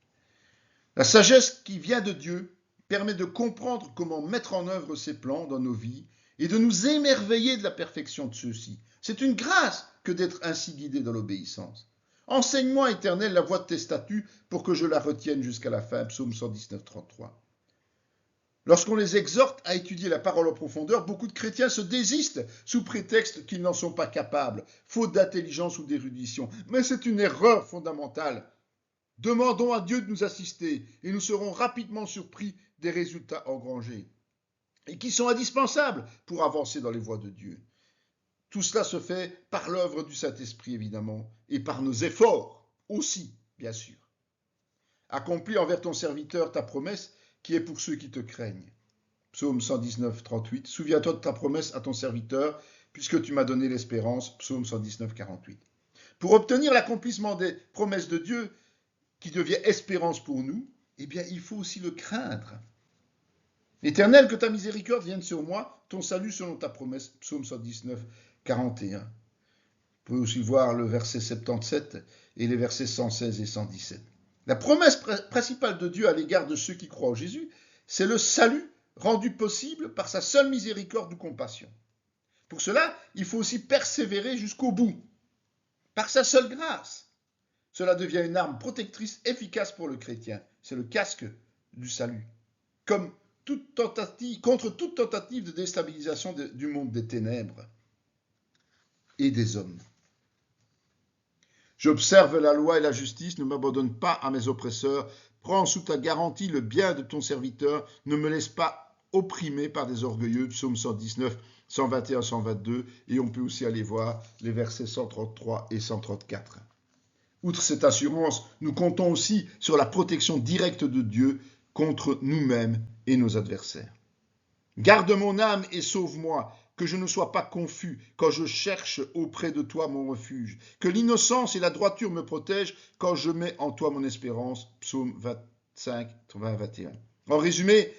[SPEAKER 1] La sagesse qui vient de Dieu permet de comprendre comment mettre en œuvre ses plans dans nos vies et de nous émerveiller de la perfection de ceux-ci. C'est une grâce que d'être ainsi guidé dans l'obéissance. Enseigne-moi, Éternel, la voie de tes statuts pour que je la retienne jusqu'à la fin. Psaume 119, 33. Lorsqu'on les exhorte à étudier la parole en profondeur, beaucoup de chrétiens se désistent sous prétexte qu'ils n'en sont pas capables, faute d'intelligence ou d'érudition. Mais c'est une erreur fondamentale. Demandons à Dieu de nous assister et nous serons rapidement surpris des résultats engrangés et qui sont indispensables pour avancer dans les voies de Dieu. Tout cela se fait par l'œuvre du Saint-Esprit, évidemment, et par nos efforts aussi, bien sûr. Accomplis envers ton serviteur ta promesse qui est pour ceux qui te craignent. Psaume 119, 38. Souviens-toi de ta promesse à ton serviteur, puisque tu m'as donné l'espérance. Psaume 119, 48. Pour obtenir l'accomplissement des promesses de Dieu, qui devient espérance pour nous, eh bien, il faut aussi le craindre. Éternel, que ta miséricorde vienne sur moi, ton salut selon ta promesse. Psaume 119, 41. Vous pouvez aussi voir le verset 77 et les versets 116 et 117. La promesse principale de Dieu à l'égard de ceux qui croient en Jésus, c'est le salut rendu possible par sa seule miséricorde ou compassion. Pour cela, il faut aussi persévérer jusqu'au bout, par sa seule grâce. Cela devient une arme protectrice efficace pour le chrétien. C'est le casque du salut. Contre toute tentative de déstabilisation du monde des ténèbres et des hommes. J'observe la loi et la justice, ne m'abandonne pas à mes oppresseurs, prends sous ta garantie le bien de ton serviteur, ne me laisse pas opprimer par des orgueilleux, psaume 119, 121, 122, et on peut aussi aller voir les versets 133 et 134. Outre cette assurance, nous comptons aussi sur la protection directe de Dieu contre nous-mêmes et nos adversaires. Garde mon âme et sauve-moi, que je ne sois pas confus quand je cherche auprès de toi mon refuge, que l'innocence et la droiture me protègent quand je mets en toi mon espérance. Psaume 25, 21. En résumé,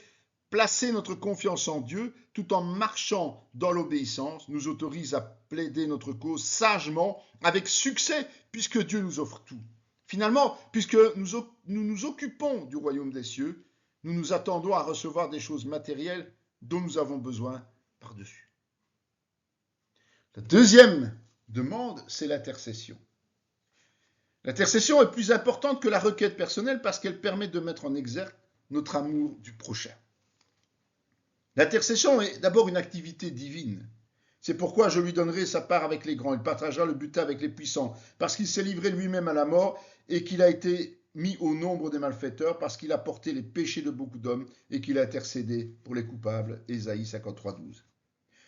[SPEAKER 1] placer notre confiance en Dieu tout en marchant dans l'obéissance nous autorise à plaider notre cause sagement, avec succès, puisque Dieu nous offre tout. Finalement, puisque nous nous occupons du royaume des cieux, nous nous attendons à recevoir des choses matérielles dont nous avons besoin par-dessus. La deuxième demande, c'est l'intercession. L'intercession est plus importante que la requête personnelle parce qu'elle permet de mettre en exergue notre amour du prochain. L'intercession est d'abord une activité divine. C'est pourquoi je lui donnerai sa part avec les grands. Il partagera le butin avec les puissants, parce qu'il s'est livré lui-même à la mort et qu'il a été mis au nombre des malfaiteurs, parce qu'il a porté les péchés de beaucoup d'hommes et qu'il a intercédé pour les coupables. Ésaïe 53, 12.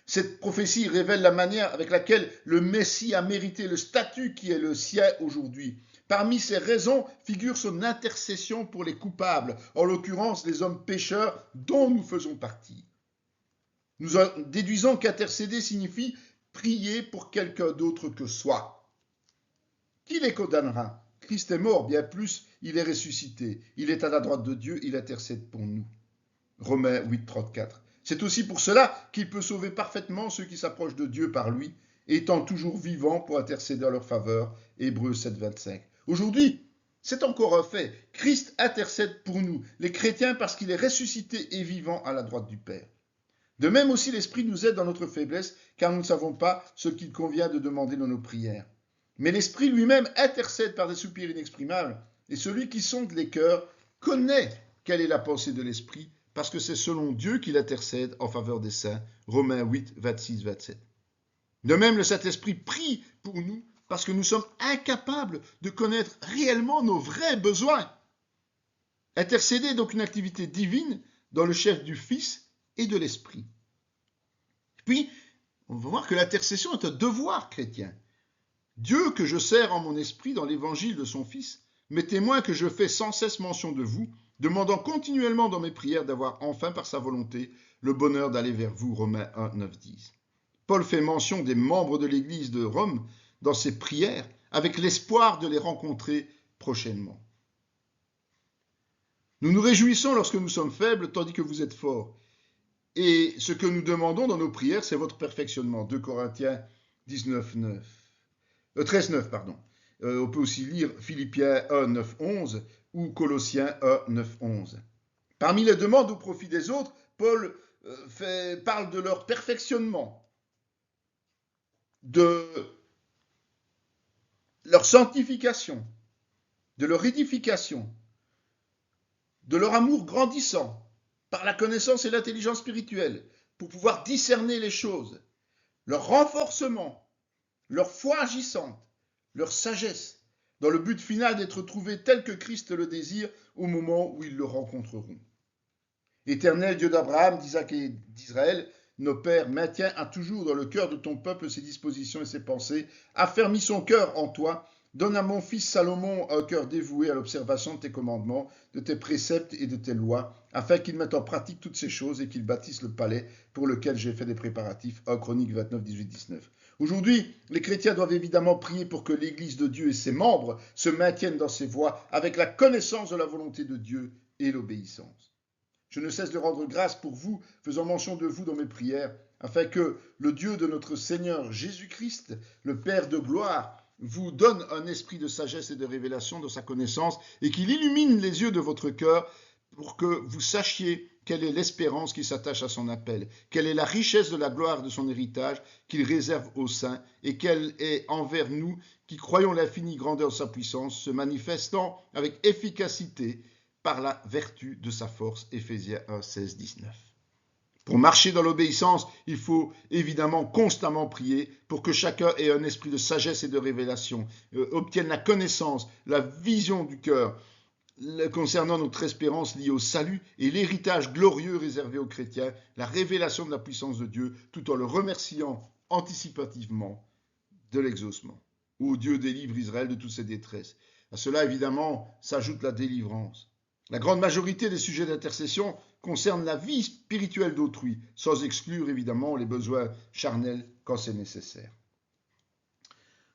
[SPEAKER 1] Cette prophétie révèle la manière avec laquelle le Messie a mérité le statut qui est le sien aujourd'hui. Parmi ces raisons figure son intercession pour les coupables, en l'occurrence les hommes pécheurs dont nous faisons partie. Nous en déduisons qu'intercéder signifie prier pour quelqu'un d'autre que soi. Qui les condamnera? Christ est mort, bien plus, il est ressuscité. Il est à la droite de Dieu, il intercède pour nous. Romains 8, 34. C'est aussi pour cela qu'il peut sauver parfaitement ceux qui s'approchent de Dieu par lui, étant toujours vivant pour intercéder en leur faveur. Hébreux 7, 25. Aujourd'hui, c'est encore un fait. Christ intercède pour nous, les chrétiens, parce qu'il est ressuscité et vivant à la droite du Père. De même aussi, l'Esprit nous aide dans notre faiblesse, car nous ne savons pas ce qu'il convient de demander dans nos prières. Mais l'Esprit lui-même intercède par des soupirs inexprimables, et celui qui sonde les cœurs connaît quelle est la pensée de l'Esprit, parce que c'est selon Dieu qu'il intercède en faveur des saints. Romains 8, 26, 27. De même, le Saint-Esprit prie pour nous, parce que nous sommes incapables de connaître réellement nos vrais besoins. Intercéder est donc une activité divine dans le chef du Fils et de l'Esprit. Puis, on va voir que l'intercession est un devoir chrétien. Dieu, que je sers en mon esprit dans l'évangile de son Fils, m'est témoin que je fais sans cesse mention de vous, demandant continuellement dans mes prières d'avoir enfin par sa volonté le bonheur d'aller vers vous. Romains 1, 9, 10. Paul fait mention des membres de l'Église de Rome dans ses prières, avec l'espoir de les rencontrer prochainement. Nous nous réjouissons lorsque nous sommes faibles, tandis que vous êtes forts. Et ce que nous demandons dans nos prières, c'est votre perfectionnement. 2 Corinthiens 13, 9. On peut aussi lire Philippiens 1, 9, 11 ou Colossiens 1, 9, 11. Parmi les demandes au profit des autres, Paul parle de leur perfectionnement, de leur sanctification, de leur édification, de leur amour grandissant, par la connaissance et l'intelligence spirituelle, pour pouvoir discerner les choses, leur renforcement, leur foi agissante, leur sagesse, dans le but final d'être trouvés tels que Christ le désire au moment où ils le rencontreront. Éternel Dieu d'Abraham, d'Isaac et d'Israël, nos pères, maintiens à toujours dans le cœur de ton peuple ses dispositions et ses pensées, affermis son cœur en toi. Donne à mon fils Salomon un cœur dévoué à l'observation de tes commandements, de tes préceptes et de tes lois, afin qu'il mette en pratique toutes ces choses et qu'il bâtisse le palais pour lequel j'ai fait des préparatifs. 1 Chroniques 29, 18, 19. Aujourd'hui, les chrétiens doivent évidemment prier pour que l'Église de Dieu et ses membres se maintiennent dans ses voies avec la connaissance de la volonté de Dieu et l'obéissance. Je ne cesse de rendre grâce pour vous, faisant mention de vous dans mes prières, afin que le Dieu de notre Seigneur Jésus-Christ, le Père de gloire, vous donne un esprit de sagesse et de révélation de sa connaissance et qu'il illumine les yeux de votre cœur pour que vous sachiez quelle est l'espérance qui s'attache à son appel, quelle est la richesse de la gloire de son héritage qu'il réserve aux saints et quelle est envers nous qui croyons l'infinie grandeur de sa puissance, se manifestant avec efficacité par la vertu de sa force. Éphésiens 1, 16, 19. Pour marcher dans l'obéissance, il faut évidemment constamment prier pour que chacun ait un esprit de sagesse et de révélation, obtienne la connaissance, la vision du cœur concernant notre espérance liée au salut et l'héritage glorieux réservé aux chrétiens, la révélation de la puissance de Dieu, tout en le remerciant anticipativement de l'exaucement. Ô Dieu, délivre Israël de toutes ses détresses. À cela, évidemment, s'ajoute la délivrance. La grande majorité des sujets d'intercession concernent la vie spirituelle d'autrui, sans exclure évidemment les besoins charnels quand c'est nécessaire.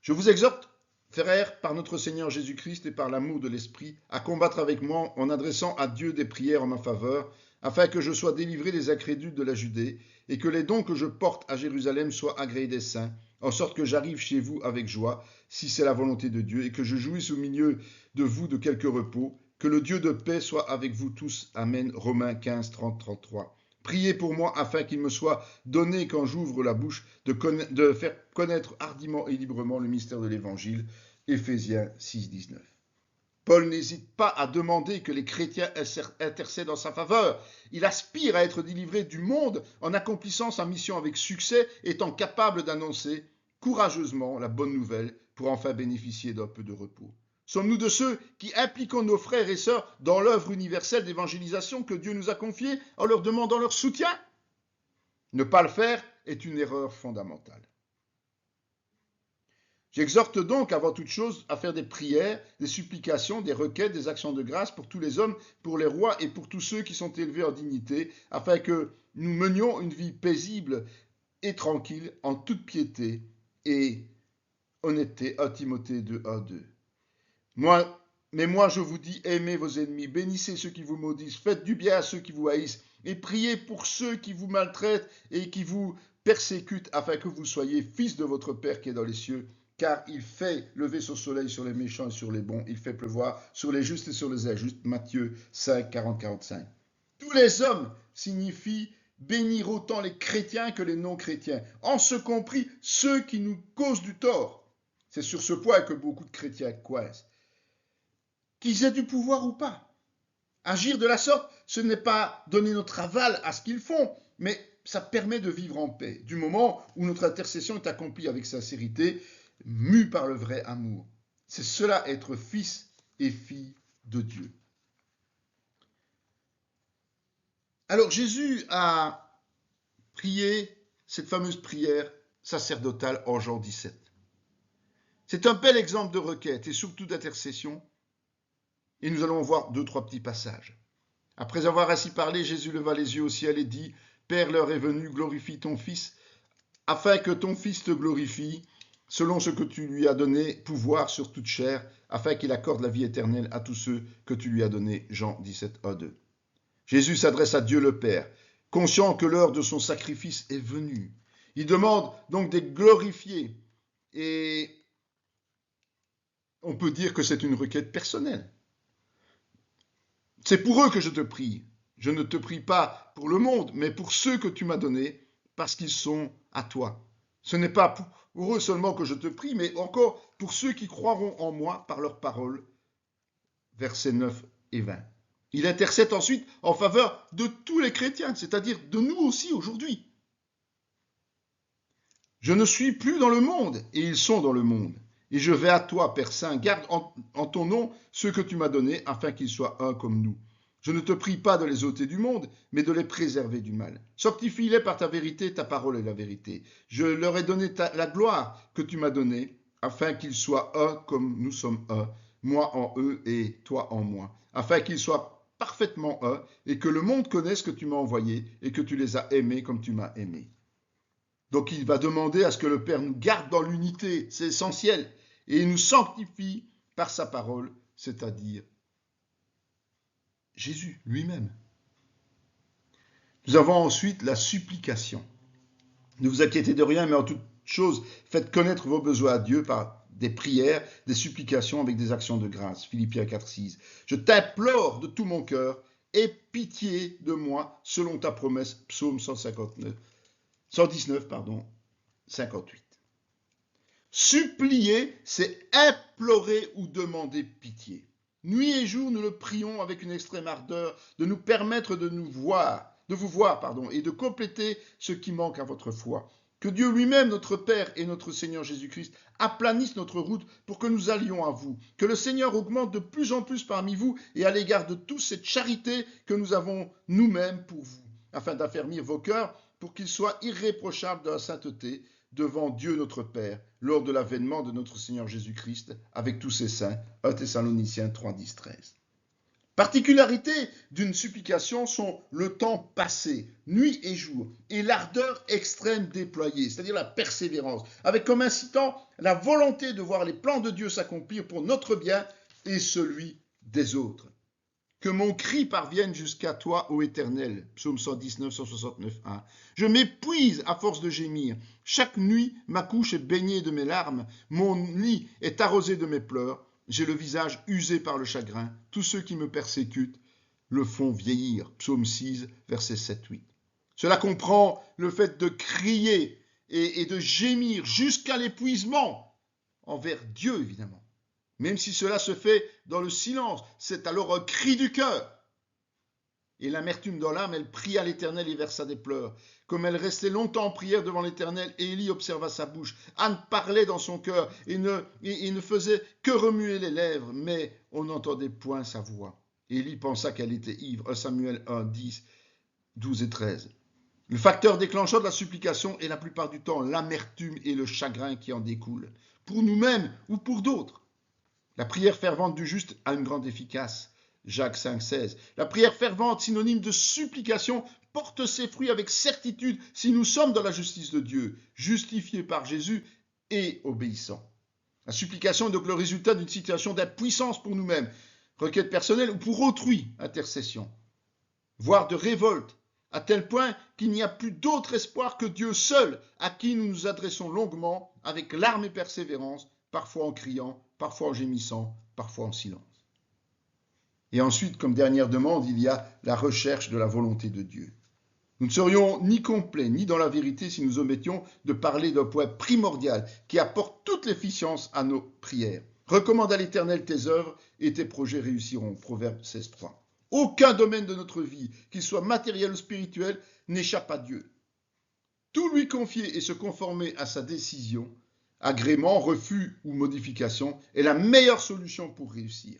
[SPEAKER 1] Je vous exhorte, frères, par notre Seigneur Jésus-Christ et par l'amour de l'Esprit, à combattre avec moi en adressant à Dieu des prières en ma faveur, afin que je sois délivré des incrédules de la Judée, et que les dons que je porte à Jérusalem soient agréés des saints, en sorte que j'arrive chez vous avec joie, si c'est la volonté de Dieu, et que je jouisse au milieu de vous de quelque repos. Que le Dieu de paix soit avec vous tous. Amen. Romains 15, 30, 33. Priez pour moi afin qu'il me soit donné, quand j'ouvre la bouche, de faire connaître hardiment et librement le mystère de l'Évangile. Éphésiens 6, 19. Paul n'hésite pas à demander que les chrétiens intercèdent en sa faveur. Il aspire à être délivré du monde en accomplissant sa mission avec succès, étant capable d'annoncer courageusement la bonne nouvelle pour enfin bénéficier d'un peu de repos. Sommes-nous de ceux qui impliquons nos frères et sœurs dans l'œuvre universelle d'évangélisation que Dieu nous a confiée en leur demandant leur soutien? Ne pas le faire est une erreur fondamentale. J'exhorte donc avant toute chose à faire des prières, des supplications, des requêtes, des actions de grâce pour tous les hommes, pour les rois et pour tous ceux qui sont élevés en dignité, afin que nous menions une vie paisible et tranquille en toute piété et honnêteté. 1 Timothée 2, 1, 2. Mais moi je vous dis, aimez vos ennemis, bénissez ceux qui vous maudissent, faites du bien à ceux qui vous haïssent, et priez pour ceux qui vous maltraitent et qui vous persécutent, afin que vous soyez fils de votre Père qui est dans les cieux. Car il fait lever son soleil sur les méchants et sur les bons, il fait pleuvoir sur les justes et sur les injustes. Matthieu 5, 40, 45. Tous les hommes signifie bénir autant les chrétiens que les non-chrétiens, en ce compris ceux qui nous causent du tort. C'est sur ce point que beaucoup de chrétiens coincent. Qu'ils aient du pouvoir ou pas. Agir de la sorte, ce n'est pas donner notre aval à ce qu'ils font, mais ça permet de vivre en paix, du moment où notre intercession est accomplie avec sincérité, mue par le vrai amour. C'est cela être fils et fille de Dieu. Alors Jésus a prié cette fameuse prière sacerdotale en Jean 17. C'est un bel exemple de requête et surtout d'intercession. Et nous allons voir 2-3 petits passages. Après avoir ainsi parlé, Jésus leva les yeux au ciel et dit, « Père, l'heure est venue, glorifie ton Fils, afin que ton Fils te glorifie, selon ce que tu lui as donné pouvoir sur toute chair, afin qu'il accorde la vie éternelle à tous ceux que tu lui as donnés. » Jean 17, 1, 2. Jésus s'adresse à Dieu le Père, conscient que l'heure de son sacrifice est venue. Il demande donc d'être glorifié. Et on peut dire que c'est une requête personnelle. C'est pour eux que je te prie. Je ne te prie pas pour le monde, mais pour ceux que tu m'as donnés, parce qu'ils sont à toi. Ce n'est pas pour eux seulement que je te prie, mais encore pour ceux qui croiront en moi par leurs paroles. Versets 9 et 20. Il intercède ensuite en faveur de tous les chrétiens, c'est-à-dire de nous aussi aujourd'hui. Je ne suis plus dans le monde, et ils sont dans le monde. Et je vais à toi, Père Saint, garde en ton nom ceux que tu m'as donnés, afin qu'ils soient un comme nous. Je ne te prie pas de les ôter du monde, mais de les préserver du mal. Sanctifie-les par ta vérité, ta parole est la vérité. Je leur ai donné la gloire que tu m'as donnée, afin qu'ils soient un comme nous sommes un, moi en eux et toi en moi, afin qu'ils soient parfaitement un, et que le monde connaisse que tu m'as envoyé, et que tu les as aimés comme tu m'as aimé. Donc il va demander à ce que le Père nous garde dans l'unité, c'est essentiel, et il nous sanctifie par sa parole, c'est-à-dire Jésus lui-même. Nous avons ensuite la supplication. Ne vous inquiétez de rien, mais en toute chose, faites connaître vos besoins à Dieu par des prières, des supplications avec des actions de grâce. Philippiens 4, 6. Je t'implore de tout mon cœur, aie pitié de moi selon ta promesse. Psaume 119, 58. Supplier, c'est implorer ou demander pitié. Nuit et jour, nous le prions avec une extrême ardeur de nous permettre de vous voir, et de compléter ce qui manque à votre foi. Que Dieu lui-même, notre Père et notre Seigneur Jésus-Christ, aplanisse notre route pour que nous allions à vous. Que le Seigneur augmente de plus en plus parmi vous et à l'égard de tous cette charité que nous avons nous-mêmes pour vous, afin d'affermir vos cœurs pour qu'ils soient irréprochables dans la sainteté, devant Dieu notre Père lors de l'avènement de notre Seigneur Jésus-Christ avec tous ses saints. 1 Thessaloniciens 3, 10, 13. Particularités d'une supplication sont le temps passé, nuit et jour, et l'ardeur extrême déployée, c'est-à-dire la persévérance, avec comme incitant la volonté de voir les plans de Dieu s'accomplir pour notre bien et celui des autres. Que mon cri parvienne jusqu'à toi, ô Éternel. Psaume 119, 169, 1. Je m'épuise à force de gémir. Chaque nuit, ma couche est baignée de mes larmes. Mon lit est arrosé de mes pleurs. J'ai le visage usé par le chagrin. Tous ceux qui me persécutent le font vieillir. Psaume 6, versets 7, 8. Cela comprend le fait de crier et de gémir jusqu'à l'épuisement envers Dieu, évidemment. Même si cela se fait dans le silence, c'est alors un cri du cœur. Et l'amertume dans l'âme, elle pria l'Éternel et versa des pleurs. Comme elle restait longtemps en prière devant l'Éternel, Élie observa sa bouche. Anne parlait dans son cœur et ne faisait que remuer les lèvres, mais on n'entendait point sa voix. Élie pensa qu'elle était ivre. 1 Samuel 1, 10, 12 et 13. Le facteur déclencheur de la supplication est la plupart du temps l'amertume et le chagrin qui en découlent, pour nous-mêmes ou pour d'autres. La prière fervente du juste a une grande efficace. Jacques 5, 16. La prière fervente, synonyme de supplication, porte ses fruits avec certitude si nous sommes dans la justice de Dieu, justifiés par Jésus et obéissants. La supplication est donc le résultat d'une situation d'impuissance pour nous-mêmes, requête personnelle ou pour autrui, intercession, voire de révolte, à tel point qu'il n'y a plus d'autre espoir que Dieu seul, à qui nous nous adressons longuement, avec larmes et persévérance, parfois en criant, parfois en gémissant, parfois en silence. Et ensuite, comme dernière demande, il y a la recherche de la volonté de Dieu. Nous ne serions ni complets ni dans la vérité si nous omettions de parler d'un point primordial qui apporte toute l'efficience à nos prières. Recommande à l'Éternel tes œuvres et tes projets réussiront. Proverbe 16, 3. Aucun domaine de notre vie, qu'il soit matériel ou spirituel, n'échappe à Dieu. Tout lui confier et se conformer à sa décision, agrément, refus ou modification, est la meilleure solution pour réussir.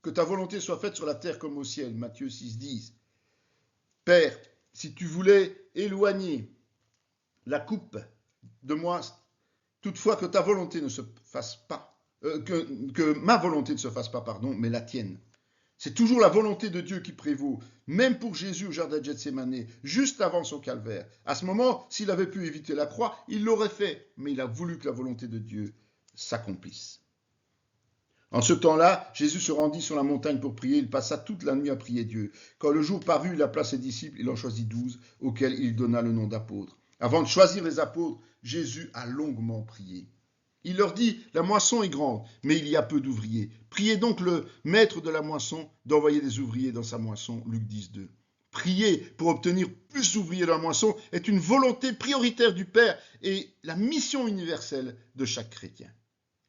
[SPEAKER 1] Que ta volonté soit faite sur la terre comme au ciel. Matthieu 6, 10. Père, si tu voulais éloigner la coupe de moi, toutefois que ta volonté ne se fasse pas, que ma volonté ne se fasse pas, mais la tienne. C'est toujours la volonté de Dieu qui prévaut, même pour Jésus au jardin de Gethsémani, juste avant son calvaire. À ce moment, s'il avait pu éviter la croix, il l'aurait fait, mais il a voulu que la volonté de Dieu s'accomplisse. En ce temps-là, Jésus se rendit sur la montagne pour prier. Il passa toute la nuit à prier Dieu. Quand le jour parut, il appela ses disciples. Il en choisit 12, auxquels il donna le nom d'apôtres. Avant de choisir les apôtres, Jésus a longuement prié. Il leur dit, la moisson est grande, mais il y a peu d'ouvriers. Priez donc le maître de la moisson d'envoyer des ouvriers dans sa moisson. Luc 10, 2. Prier pour obtenir plus d'ouvriers dans la moisson est une volonté prioritaire du Père et la mission universelle de chaque chrétien.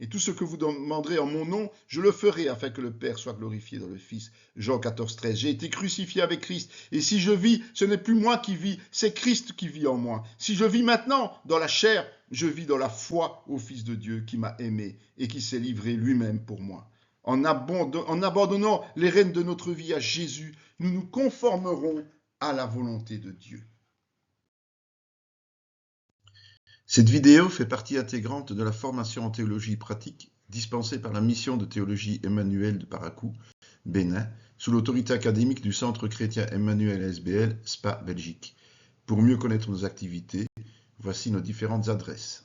[SPEAKER 1] Et tout ce que vous demanderez en mon nom, je le ferai afin que le Père soit glorifié dans le Fils. Jean 14, 13. J'ai été crucifié avec Christ. Et si je vis, ce n'est plus moi qui vis, c'est Christ qui vit en moi. Si je vis maintenant dans la chair, je vis dans la foi au Fils de Dieu qui m'a aimé et qui s'est livré lui-même pour moi. En abandonnant les rênes de notre vie à Jésus, nous nous conformerons à la volonté de Dieu. Cette vidéo fait partie intégrante de la formation en théologie pratique dispensée par la mission de théologie Emmanuel de Parakou, Bénin, sous l'autorité académique du Centre chrétien Emmanuel SBL, Spa, Belgique. Pour mieux connaître nos activités, voici nos différentes adresses.